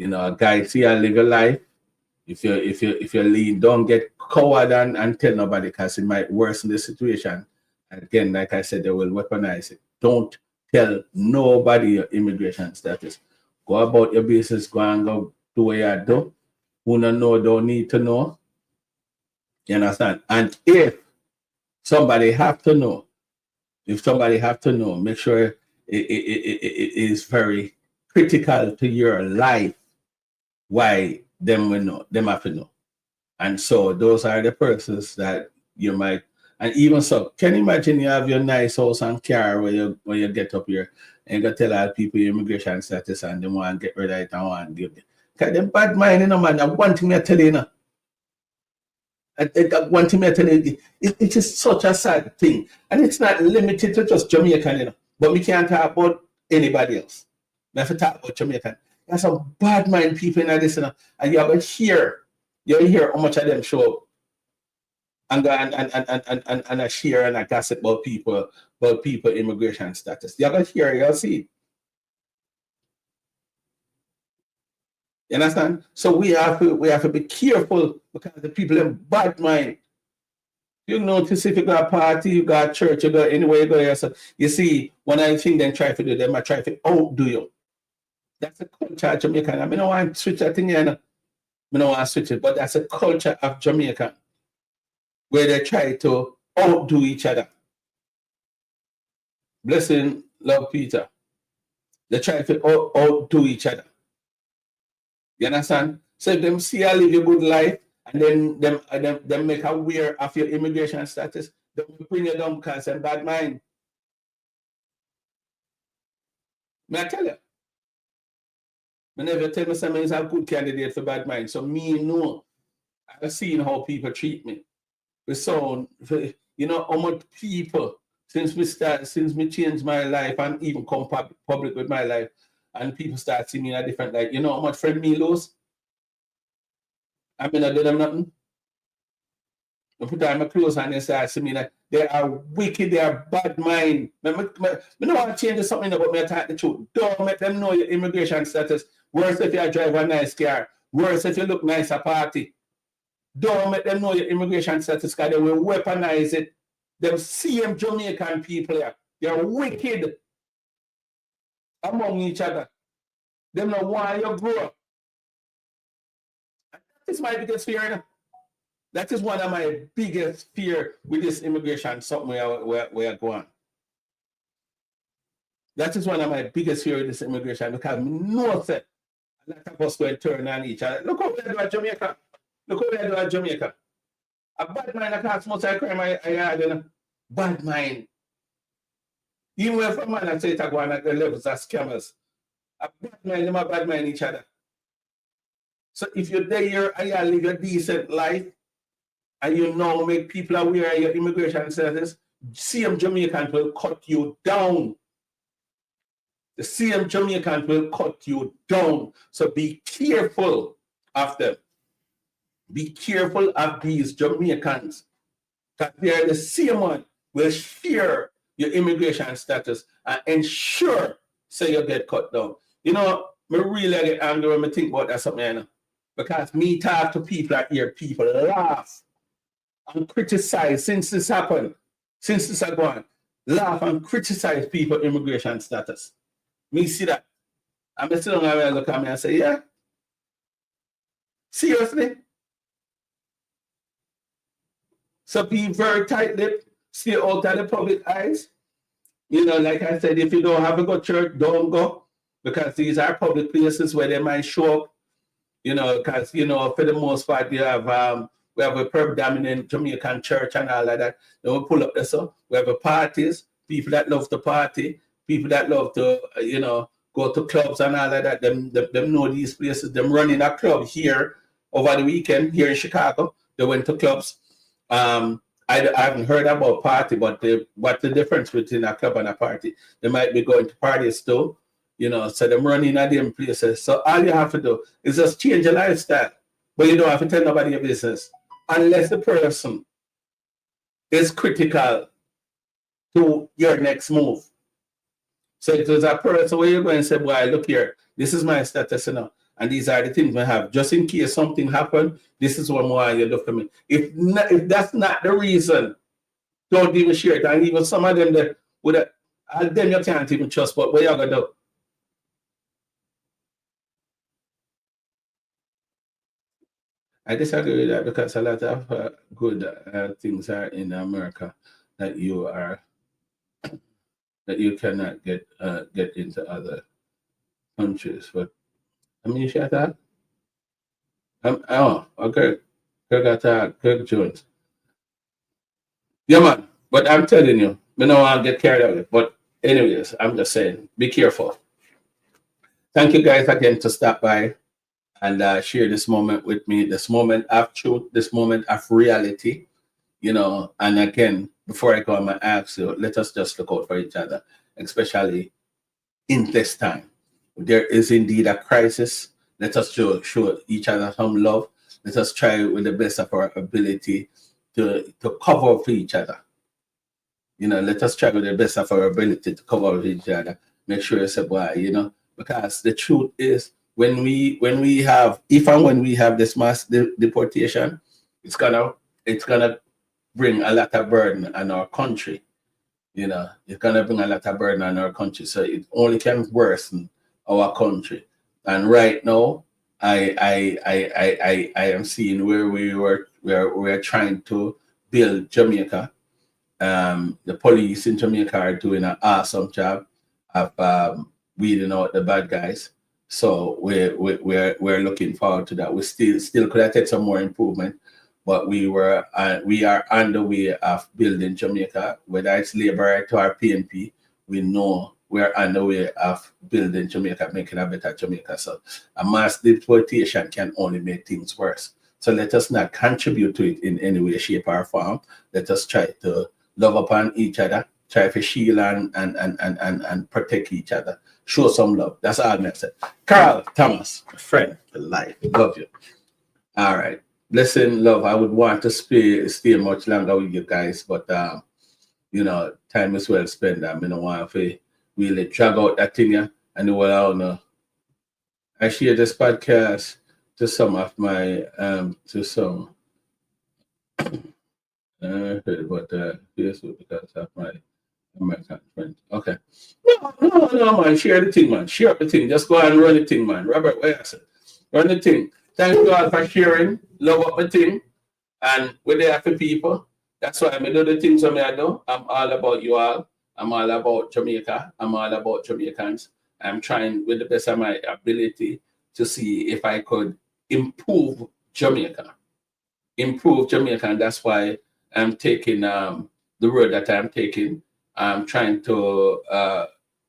A guy see I live a life. If you leave, don't get coward and tell nobody, because it might worsen the situation. And again, like I said, they will weaponize it. Don't tell nobody your immigration status. Go about your business, go and go do what you do. Who don't know, don't need to know. You understand? And if somebody have to know, make sure it is very critical to your life why them will know, them have to know. And so those are the persons that you might, and even so, can you imagine you have your nice house and car where you get up here and you go tell all people your immigration status and they want to get rid of it and want to give it. Because them bad mind, man, that one thing I tell you, I think one thing I tell you, it is such a sad thing. And it's not limited to just Jamaican, But we can't talk about anybody else. We have to talk about Jamaican. There's some bad mind people in this, and you have to hear how much of them show up and go and share and gossip about people immigration status. You have to hear, you'll see. You understand? So we have to be careful because the people in bad mind. You notice if you got a party, you got a church, you go anywhere you go. So you see, one of the things they try to do, they might try to outdo you. That's a culture of Jamaican. I mean, I don't want to switch that thing, I don't want to switch it, but that's a culture of Jamaican where they try to outdo each other. Blessing, love, Peter. They try to outdo each other. You understand? So if them see you live a good life, and then them make aware of your immigration status, they will bring you down because of bad mind. May I tell you? I never tell me someone is a good candidate for bad mind. So me know, I've seen how people treat me. So you know how much people since me changed my life and even come public with my life, and people start seeing me in a different light. You know how much friend me lose? I mean, I do them nothing. I put on my clothes and they start seeing me that they are wicked, they are bad mind. I don't want to change something about me, I talk the truth. Don't make them know your immigration status. Worse if you drive a nice car. Worse if you look nice at party. Don't make them know your immigration status because they will weaponize it. Them same Jamaican people here, they're wicked among each other. Them know why you grow up. That is my biggest fear. That is one of my biggest fear with this immigration, something where I go on. That is one of my biggest fear with this immigration because I know that a lot of us going to turn on each other. Look how we do at Jamaica. Look how we do at Jamaica. A bad mind that costs most of crime I had. Bad mind. Even if a man say it go on at the levels of scammers. A bad mind, them a bad mind each other. So if you're there and you live a decent life, and you know make people aware of your immigration status, same Jamaican will cut you down. The same Jamaican will cut you down. So be careful of them. Be careful of these Jamaicans. Because they're the same one will share your immigration status and ensure so you get cut down. You know, me really get angry when I think about that something, you know? Because me talk to people and hear people laugh and criticize since this happened, since this has gone, laugh and criticize people immigration status. Me see that. I'm still going to look at me and say, yeah? Seriously? So be very tight-lipped, stay out of the public eyes. You know, like I said, if you don't have a good church, don't go. Because these are public places where they might show up. You know, because, you know, for the most part, we have a predominant Jamaican church and all of that. Then we pull up there, so we have parties, people that love to party, people that love to, you know, go to clubs and all of that. Them know these places. Them running a club here over the weekend here in Chicago. They went to clubs. I haven't heard about party, but what's the difference between a club and a party? They might be going to parties too. You know, so them running at them places. So all you have to do is just change your lifestyle. But you don't have to tell nobody your business. Unless the person is critical to your next move. So it was a person where you're going to say, boy, look here, this is my status, you know, and these are the things we have. Just in case something happened, this is what more you look for me. If that's not the reason, don't even share it. And even some of them that would them you can't even trust, but what you're gonna do? I disagree with that because a lot of good things are in America that you cannot get into other countries. But I mean, shut up. Oh, okay. Kirk Jones. Yeah, man. But I'm telling you, we don't want to get carried away. But anyways, I'm just saying, be careful. Thank you guys again to stop by and share this moment with me, this moment of truth, this moment of reality, you know. And again, before I go, I'm going to ask you, let us just look out for each other. especially in this time. There is indeed a crisis. Let us show each other some love. Let us try with the best of our ability to cover for each other. Let us try with the best of our ability to cover with each other. Make sure you say, boy, because the truth is, when we have this mass deportation, it's gonna bring a lot of burden on our country. It's gonna bring a lot of burden on our country. So it only can worsen our country. And right now, I am seeing where we're trying to build Jamaica. The police in Jamaica are doing an awesome job of weeding out the bad guys. So we're looking forward to that. We still could have taken some more improvement, but we are on the way of building Jamaica. Whether it's Labour Right or PNP, we know we're on the way of building Jamaica, making a better Jamaica. So a mass deportation can only make things worse. So let us not contribute to it in any way, shape, or form. Let us try to love upon each other, try to shield and protect each other. Show some love. That's all I'm saying. Carl Thomas, a friend for life. Love you. All right. Listen, love, I would want to stay much longer with you guys, but time is well spent. I don't want to really drag out that thing, yeah. And I share this podcast to some of my I heard about Facebook because of my American friends. Okay. No, man. Share the thing, man. Share up the thing. Just go and run the thing, man. Robert, what you say? Run the thing. Thank you all for sharing. Love up the thing. And we're there for people. That's why I do the things I do. I'm all about you all. I'm all about Jamaica. I'm all about Jamaicans. I'm trying with the best of my ability to see if I could improve Jamaica. And that's why I'm taking the road that I'm taking. I'm trying to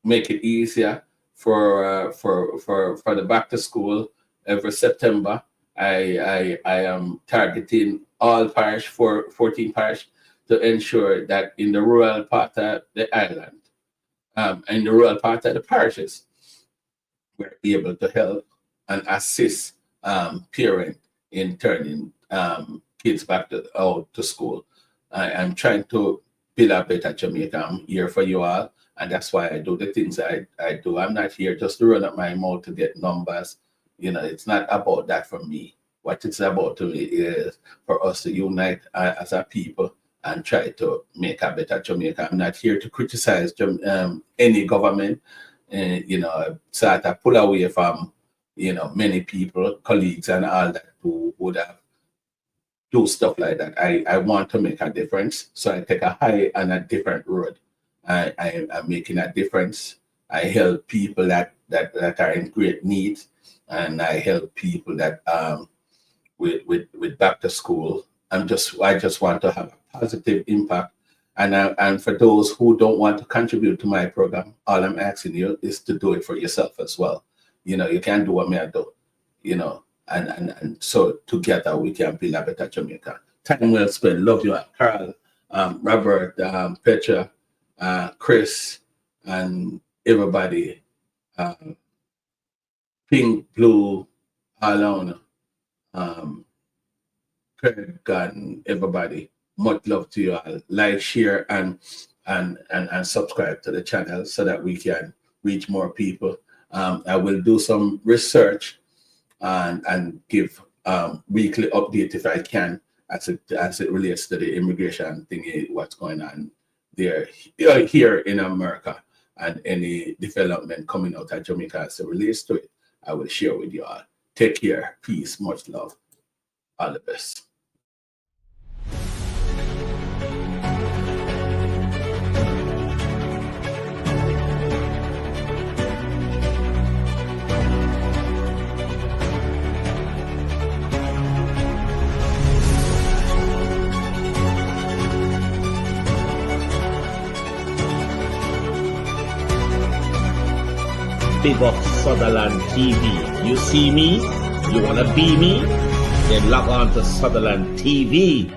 make it easier for the back to school every September. I am targeting all parish, 14 parish, to ensure that in the rural part of the island, in the rural part of the parishes, we're able to help and assist parents in turning kids back out to school. I'm trying to build a better Jamaica. I'm here for you all, and that's why I do the things I do. I'm not here just to run up my mouth to get numbers. It's not about that for me. What it's about to me is for us to unite as a people and try to make a better Jamaica. I'm not here to criticize any government, sort of pull away from, many people, colleagues and all that who would have do stuff like that. I want to make a difference. So I take a high and a different road. I'm making a difference. I help people that are in great need, and I help people that with back to school. I just want to have a positive impact. And for those who don't want to contribute to my program, all I'm asking you is to do it for yourself as well. You can't do what me I do, and so together we can build a better Jamaica. Time well spent. Love you, Carl, Robert, Petra, Chris, and everybody. Pink, blue, Alona, Craig, and everybody. Much love to you all. Like, share, and subscribe to the channel so that we can reach more people. I will do some research and give weekly update if I can as it relates to the immigration thing, what's going on there here in America, and any development coming out of Jamaica as it relates to it. I will share with you all. Take care. Peace. Much love. All the best. Big up Sutherland TV. You see me? You wanna be me? Then log on to Sutherland TV.